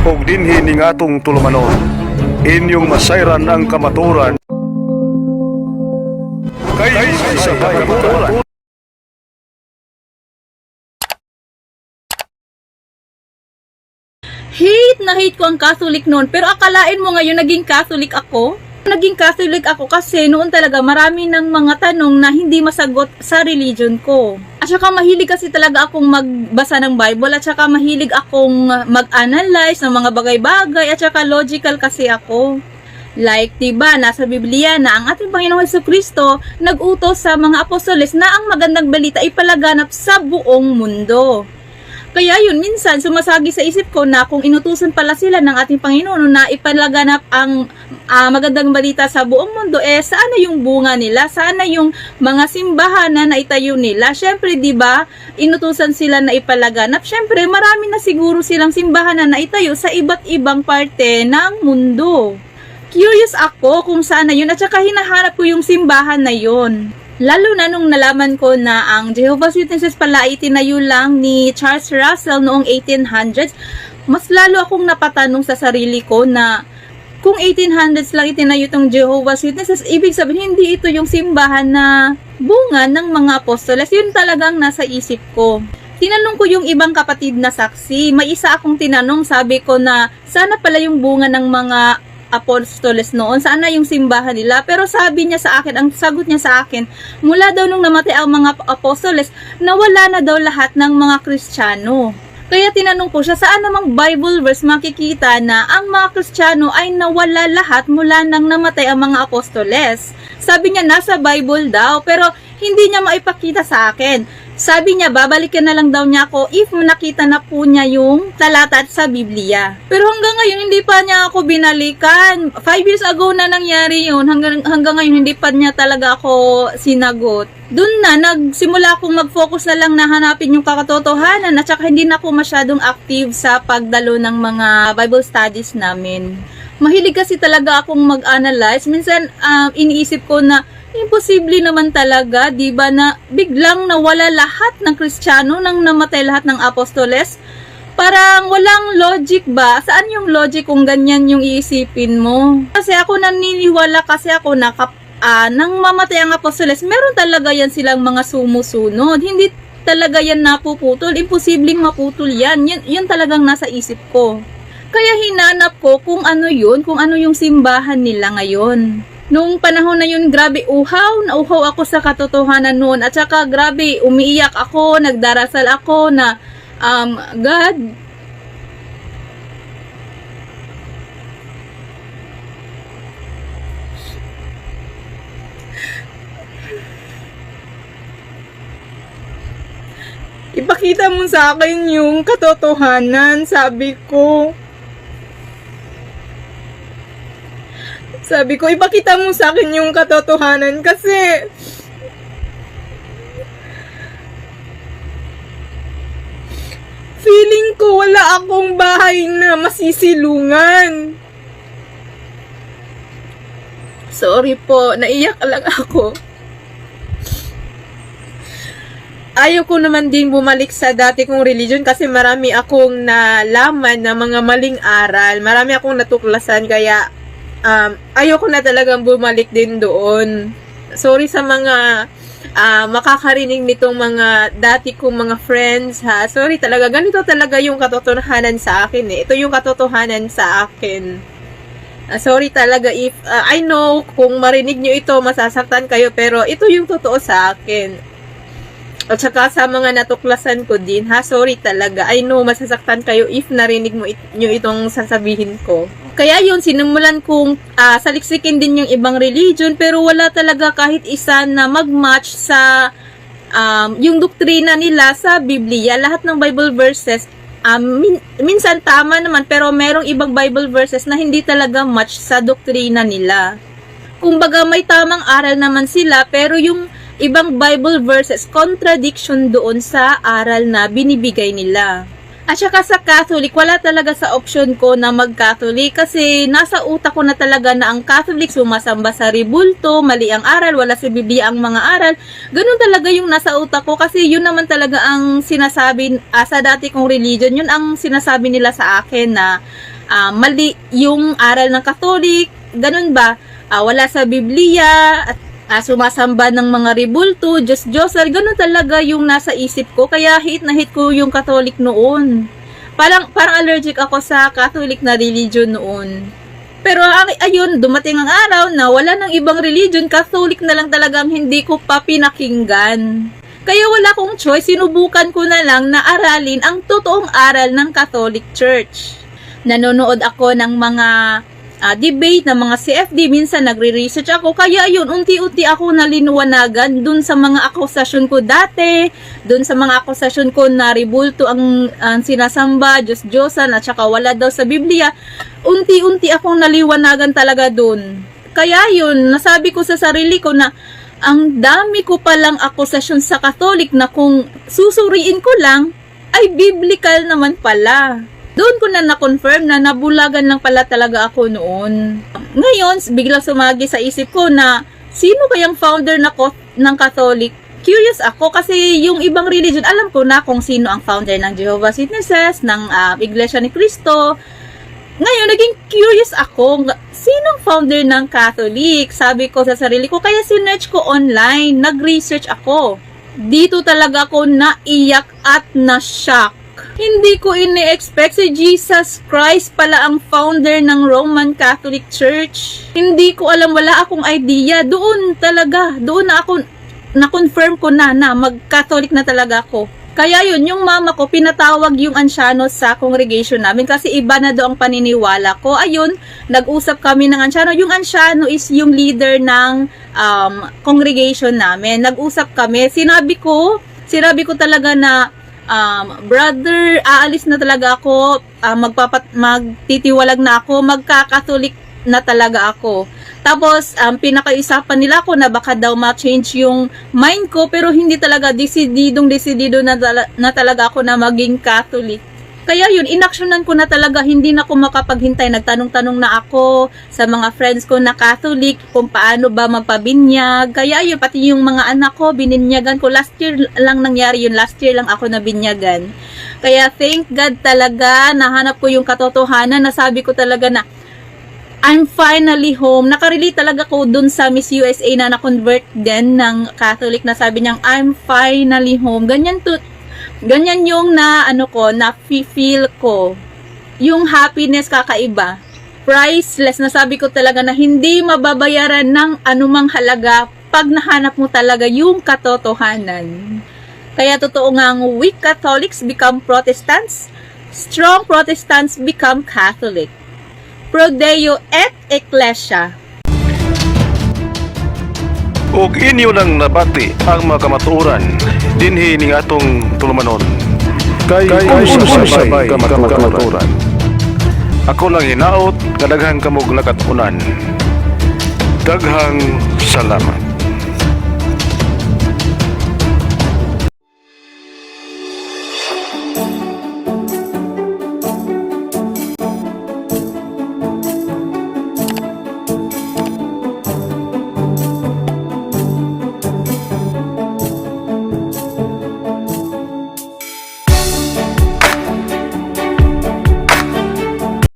og dinhi ning atong tulumanon. Inyong masayran ang kamaturan kay sa kamaturan. Hate na hate ko ang Catholic noon, pero akalain mo ngayon naging Catholic ako? Naging Catholic ako kasi noon talaga marami ng mga tanong na hindi masagot sa religion ko. At saka mahilig kasi talaga akong magbasa ng Bible, at saka mahilig akong mag-analyze ng mga bagay-bagay, at saka logical kasi ako. Like, diba, nasa Biblia na ang ating Panginoong Jesucristo nag-utos sa mga apostoles na ang magandang balita ipalaganap sa buong mundo. Kaya yun, minsan sumasagi sa isip ko na kung inutusan pala sila ng ating Panginoon na ipalaganap ang magandang balita sa buong mundo, saan na yung bunga nila? Saan na yung mga simbahan na naitayo nila? Syempre, di ba, inutusan sila na ipalaganap. Syempre, marami na siguro silang simbahan na naitayo sa iba't ibang parte ng mundo. Curious ako kung saan na yun, at saka hinahanap ko yung simbahan na yun. Lalo na nung nalaman ko na ang Jehovah's Witnesses pala ay tinayo lang ni Charles Russell noong 1800s, mas lalo akong napatanong sa sarili ko na kung 1800s lang itinayo itong Jehovah's Witnesses, ibig sabihin hindi ito yung simbahan na bunga ng mga apostoles. Yun talagang nasa isip ko. Tinanong ko yung ibang kapatid na saksi. May isa akong tinanong, sabi ko na sana pala yung bunga ng mga apostoles noon, saan na yung simbahan nila? Pero sabi niya sa akin, ang sagot niya sa akin, mula daw nung namatay ang mga apostoles, nawala na daw lahat ng mga Kristiyano. Kaya tinanong ko siya, saan namang Bible verse makikita na ang mga Kristiyano ay nawala lahat mula nang namatay ang mga apostoles? Sabi niya, nasa Bible daw, pero hindi niya maipakita sa akin. Sabi niya, babalikan na lang daw niya ako if nakita na po niya yung talata sa Biblia. Pero hanggang ngayon, hindi pa niya ako binalikan. 5 years ago na nangyari yun. Hanggang ngayon, hindi pa niya talaga ako sinagot. Doon na, nagsimula akong mag-focus na lang na hanapin yung kakatotohanan, at saka hindi na ako masyadong active sa pagdalo ng mga Bible studies namin. Mahilig kasi talaga akong mag-analyze. Minsan, iniisip ko na, imposible naman talaga, di ba, na biglang nawala lahat ng Kristiyano nang namatay lahat ng apostoles? Parang walang logic ba? Saan yung logic kung ganyan yung iisipin mo? Kasi ako naniniwala kasi ako na nang mamatay ang apostoles, meron talaga yan silang mga sumusunod. Hindi talaga yan napuputol. Imposibleng maputol yan. Yun talagang nasa isip ko. Kaya hinanap ko kung ano yun, kung ano yung simbahan nila ngayon. Nung panahon na yun, grabe nauhaw ako sa katotohanan noon. At saka grabe, umiiyak ako, nagdarasal ako na, God, ipakita mo sa akin yung katotohanan, sabi ko. Sabi ko, ipakita mo sa akin yung katotohanan kasi feeling ko wala akong bahay na masisilungan. Sorry po, naiyak lang ako. Ayaw ko naman din bumalik sa dati kong religion kasi marami akong nalaman na mga maling aral. Marami akong natuklasan, kaya ayoko na talagang bumalik din doon. Sorry sa mga makakarinig nitong mga dati kong mga friends, ha. Sorry talaga, ganito talaga yung katotohanan sa akin eh. Ito yung katotohanan sa akin. Sorry talaga if I know kung marinig nyo ito masasaktan kayo, pero ito yung totoo sa akin. At saka sa mga natuklasan ko din, ha, sorry talaga. I know masasaktan kayo if narinig mo nyo itong sasabihin ko. Kaya yun, sinimulan kong saliksikin din yung ibang religion, pero wala talaga kahit isa na mag-match sa yung doktrina nila sa Biblia. Lahat ng Bible verses, minsan tama naman, pero merong ibang Bible verses na hindi talaga match sa doktrina nila. Kumbaga may tamang aral naman sila, pero yung ibang Bible verses, contradiction doon sa aral na binibigay nila. At saka sa Catholic, wala talaga sa option ko na mag-Catholic kasi nasa utak ko na talaga na ang Catholic sumasamba sa ribulto, mali ang aral, wala sa Biblia ang mga aral. Ganun talaga yung nasa utak ko kasi yun naman talaga ang sinasabi sa dati kong religion, yun ang sinasabi nila sa akin na mali yung aral ng Katolik, ganun ba? Wala sa Biblia, at sumasamba ng mga ribulto, Diyos-Diyosan, ganun talaga yung nasa isip ko. Kaya hate na hate ko yung Catholic noon. Parang allergic ako sa Catholic na religion noon. Pero ayun, dumating ang araw na wala ng ibang religion, Catholic na lang talagang hindi ko pa pinakinggan. Kaya wala akong choice, sinubukan ko na lang na aralin ang totoong aral ng Catholic Church. Nanonood ako ng mga debate ng mga CFD, minsan nagre-research ako, kaya yun, unti-unti ako nalinuwanagan dun sa mga akusasyon ko dati, dun sa mga akusasyon ko na ribulto ang sinasamba, Diyos-Diyosan, at saka wala daw sa Biblia, unti-unti akong naliwanagan talaga dun. Kaya yun, nasabi ko sa sarili ko na ang dami ko palang akusasyon sa Katolik na kung susuriin ko lang, ay biblical naman pala. Doon ko na na-confirm na nabulagan lang pala talaga ako noon. Ngayon, biglang sumagi sa isip ko na sino kayang founder ng Catholic? Curious ako kasi yung ibang religion, alam ko na kung sino ang founder ng Jehovah's Witnesses, ng Iglesia ni Cristo. Ngayon, naging curious ako, sinong founder ng Catholic? Sabi ko sa sarili ko, kaya sinearch ko online, nag-research ako. Dito talaga ako naiyak at na-shock. Hindi ko ini-expect si Jesus Christ pala ang founder ng Roman Catholic Church. Hindi ko alam, wala akong idea. Doon na ako, na-confirm ko na mag-Catholic na talaga ako. Kaya yun, yung mama ko, pinatawag yung Anciano sa congregation namin kasi iba na daw ang paniniwala ko. Ayun, nag-usap kami ng Anciano. Yung Anciano is yung leader ng congregation namin. Nag-usap kami. Sinabi ko talaga na, brother, aalis na talaga ako, magtitiwalag na ako, magka-Catholic na talaga ako. Tapos, pinakaisapan nila ako na baka daw ma-change yung mind ko, pero hindi talaga, desidido na talaga ako na maging Catholic. Kaya yun, inaksyonan ko na talaga, hindi na ako makapaghintay. Nagtanong-tanong na ako sa mga friends ko na Catholic, kung paano ba magpabinyag. Kaya yun, pati yung mga anak ko, bininyagan ko. Last year lang nangyari yun, last year lang ako nabinyagan. Kaya thank God talaga, nahanap ko yung katotohanan, nasabi ko talaga na, I'm finally home. Nakarelate talaga ko dun sa Miss USA na na-convert din ng Catholic na sabi niyang, I'm finally home. Ganyan yung na-feel ko. Yung happiness kakaiba. Priceless. Nasabi ko talaga na hindi mababayaran ng anumang halaga pag nahanap mo talaga yung katotohanan. Kaya totoo ngang weak Catholics become Protestants, strong Protestants become Catholic. Pro Deo et Ecclesia. Ug inyo lang nabati ang mga kamatuoran dinhi ning atong tulumanon. Kay sabay kamatuoran. Ako lang hinaot, kadaghang kamog nakatunan. Daghang salamat.